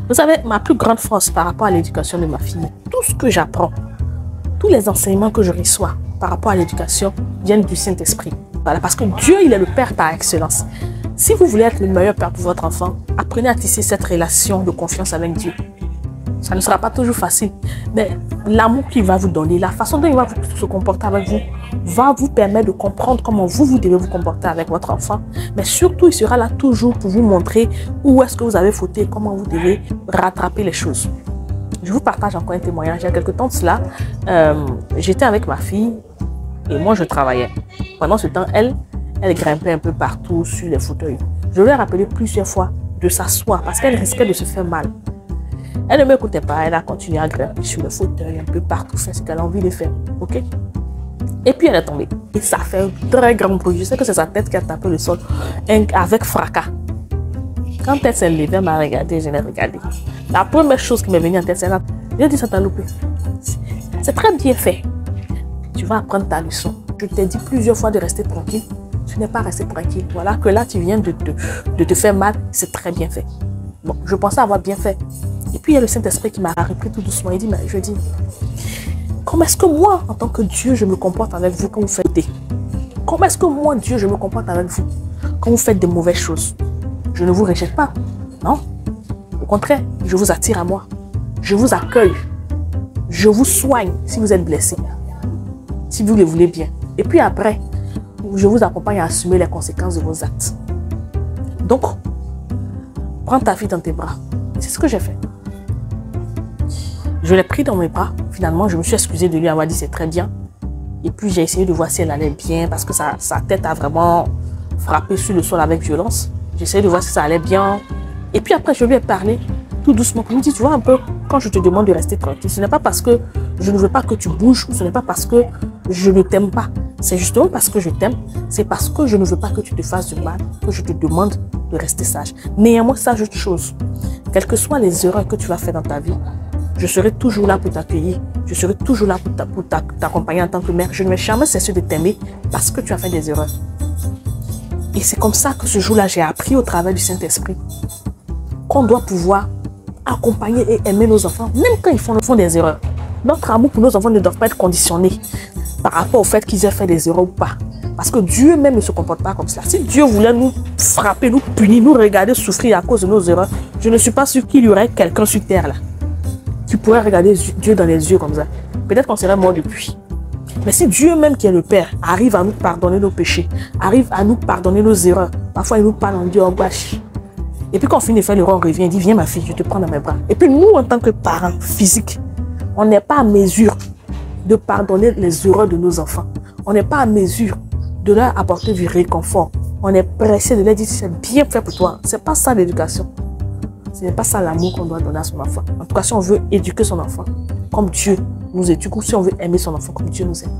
Vous savez, ma plus grande force par rapport à l'éducation de ma fille, tout ce que j'apprends, tous les enseignements que je reçois par rapport à l'éducation viennent du Saint-Esprit. Voilà, parce que Dieu, il est le Père par excellence. Si vous voulez être le meilleur père pour votre enfant, apprenez à tisser cette relation de confiance avec Dieu. Ça ne sera pas toujours facile, mais l'amour qu'il va vous donner, la façon dont il va se comporter avec vous, va vous permettre de comprendre comment vous devez vous comporter avec votre enfant. Mais surtout, il sera là toujours pour vous montrer où est-ce que vous avez fauté et comment vous devez rattraper les choses. Je vous partage encore un témoignage. Il y a quelque temps de cela, j'étais avec ma fille et moi, je travaillais. Pendant ce temps, elle grimpait un peu partout sur les fauteuils. Je lui ai rappelé plusieurs fois de s'asseoir parce qu'elle risquait de se faire mal. Elle ne m'écoutait pas, elle a continué à grimper sur le fauteuil, un peu partout, faire ce qu'elle a envie de faire. Ok? Et puis elle est tombée. Et ça fait un très grand bruit. Je sais que c'est sa tête qui a tapé le sol avec fracas. Quand elle s'est levée, elle m'a regardé, je l'ai regardée. La première chose qui m'est venue en tête, c'est là. J'ai dit, ça t'a loupé. C'est très bien fait. Tu vas apprendre ta leçon. Je t'ai dit plusieurs fois de rester tranquille. Tu n'es pas resté tranquille. Voilà que là, tu viens de te faire mal. C'est très bien fait. Bon, je pensais avoir bien fait. Et puis, il y a le Saint-Esprit qui m'a repris tout doucement. Il dit, mais je dis, comment est-ce que moi, en tant que Dieu, je me comporte avec vous quand vous faites des... Comment est-ce que moi, Dieu, je me comporte avec vous quand vous faites des mauvaises choses? Je ne vous rejette pas. Non. Au contraire, je vous attire à moi. Je vous accueille. Je vous soigne si vous êtes blessé. Si vous le voulez bien. Et puis après, je vous accompagne à assumer les conséquences de vos actes. Donc, prends ta fille dans tes bras. C'est ce que j'ai fait. Je l'ai pris dans mes bras. Finalement, je me suis excusée de lui avoir dit c'est très bien. Et puis, j'ai essayé de voir si elle allait bien parce que sa tête a vraiment frappé sur le sol avec violence. J'ai essayé de voir si ça allait bien. Et puis après, je lui ai parlé tout doucement. Je me dis, tu vois un peu, quand je te demande de rester tranquille, ce n'est pas parce que je ne veux pas que tu bouges ou ce n'est pas parce que je ne t'aime pas. C'est justement parce que je t'aime. C'est parce que je ne veux pas que tu te fasses du mal que je te demande de rester sage. Néanmoins, sache une chose. Quelles que soient les erreurs que tu vas faire dans ta vie, je serai toujours là pour t'accueillir. Je serai toujours là pour t'accompagner en tant que mère. Je ne vais jamais cesser de t'aimer parce que tu as fait des erreurs. Et c'est comme ça que ce jour-là, j'ai appris au travers du Saint-Esprit qu'on doit pouvoir accompagner et aimer nos enfants, même quand ils font des erreurs. Notre amour pour nos enfants ne doit pas être conditionné par rapport au fait qu'ils aient fait des erreurs ou pas. Parce que Dieu même ne se comporte pas comme cela. Si Dieu voulait nous frapper, nous punir, nous regarder souffrir à cause de nos erreurs, je ne suis pas sûr qu'il y aurait quelqu'un sur terre là qui pourrait regarder Dieu dans les yeux comme ça. Peut-être qu'on serait mort depuis. Mais si Dieu même qui est le Père arrive à nous pardonner nos péchés, arrive à nous pardonner nos erreurs, parfois il nous parle en Dieu en bâche. Et puis quand on finit de faire l'erreur, on revient, il dit viens ma fille, je te prends dans mes bras. Et puis nous en tant que parents physiques, on n'est pas à mesure de pardonner les erreurs de nos enfants. On n'est pas à mesure de leur apporter du réconfort. On est pressé de leur dire c'est bien fait pour toi. C'est pas ça l'éducation. Ce n'est pas ça l'amour qu'on doit donner à son enfant. En tout cas, si on veut éduquer son enfant comme Dieu nous éduque, ou si on veut aimer son enfant comme Dieu nous aime.